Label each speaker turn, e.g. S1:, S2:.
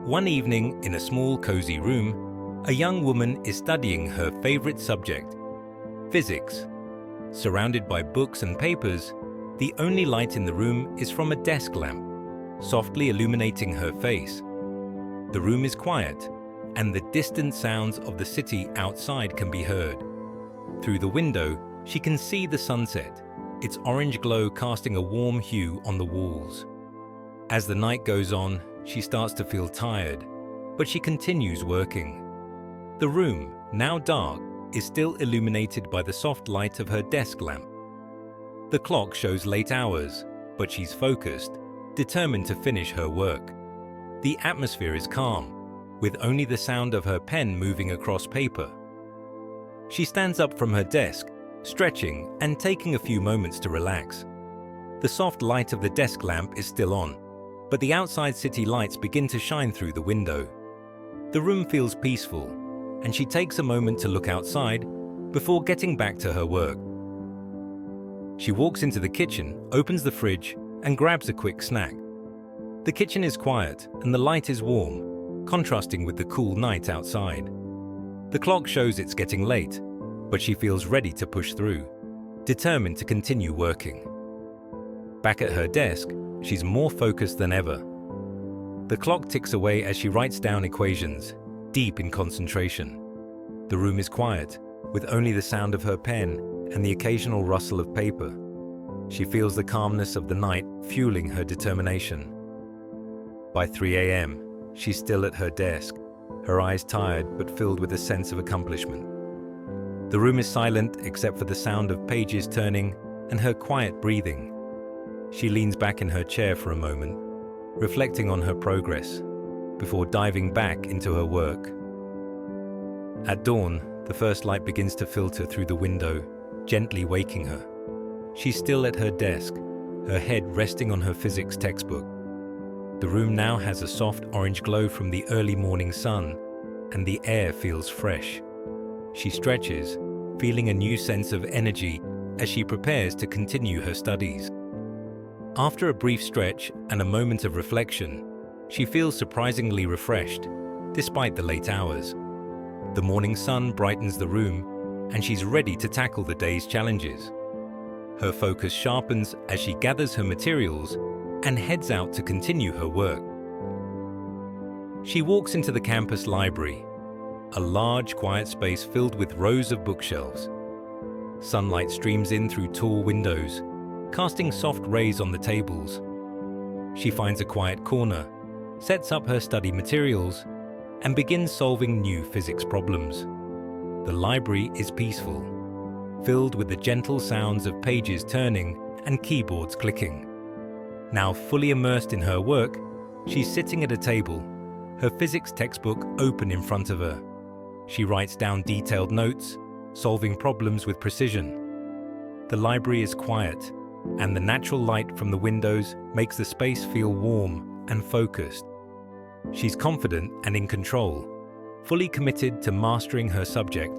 S1: One evening, in a small, cozy room, a young woman is studying her favorite subject, physics. Surrounded by books and papers, the only light in the room is from a desk lamp, softly illuminating her face. The room is quiet, and the distant sounds of the city outside can be heard. Through the window, she can see the sunset, its orange glow casting a warm hue on the walls. As the night goes on, she starts to feel tired, but she continues working. The room, now dark, is still illuminated by the soft light of her desk lamp. The clock shows late hours, but she's focused, determined to finish her work. The atmosphere is calm, with only the sound of her pen moving across paper. She stands up from her desk, stretching and taking a few moments to relax. The soft light of the desk lamp is still on, but the outside city lights begin to shine through the window. The room feels peaceful, and she takes a moment to look outside before getting back to her work. She walks into the kitchen, opens the fridge, and grabs a quick snack. The kitchen is quiet and the light is warm, contrasting with the cool night outside. The clock shows it's getting late, but she feels ready to push through, determined to continue working. Back at her desk, she's more focused than ever. The clock ticks away as she writes down equations, deep in concentration. The room is quiet, with only the sound of her pen and the occasional rustle of paper. She feels the calmness of the night fueling her determination. By 3 a.m., she's still at her desk, her eyes tired but filled with a sense of accomplishment. The room is silent except for the sound of pages turning and her quiet breathing. She leans back in her chair for a moment, reflecting on her progress, before diving back into her work. At dawn, the first light begins to filter through the window, gently waking her. She's still at her desk, her head resting on her physics textbook. The room now has a soft orange glow from the early morning sun, and the air feels fresh. She stretches, feeling a new sense of energy as she prepares to continue her studies. After a brief stretch and a moment of reflection, she feels surprisingly refreshed, despite the late hours. The morning sun brightens the room, and she's ready to tackle the day's challenges. Her focus sharpens as she gathers her materials and heads out to continue her work. She walks into the campus library, a large, quiet space filled with rows of bookshelves. Sunlight streams in through tall windows, casting soft rays on the tables. She finds a quiet corner, sets up her study materials, and begins solving new physics problems. The library is peaceful, filled with the gentle sounds of pages turning and keyboards clicking. Now fully immersed in her work, she's sitting at a table, her physics textbook open in front of her. She writes down detailed notes, solving problems with precision. The library is quiet, and the natural light from the windows makes the space feel warm and focused. She's confident and in control, fully committed to mastering her subject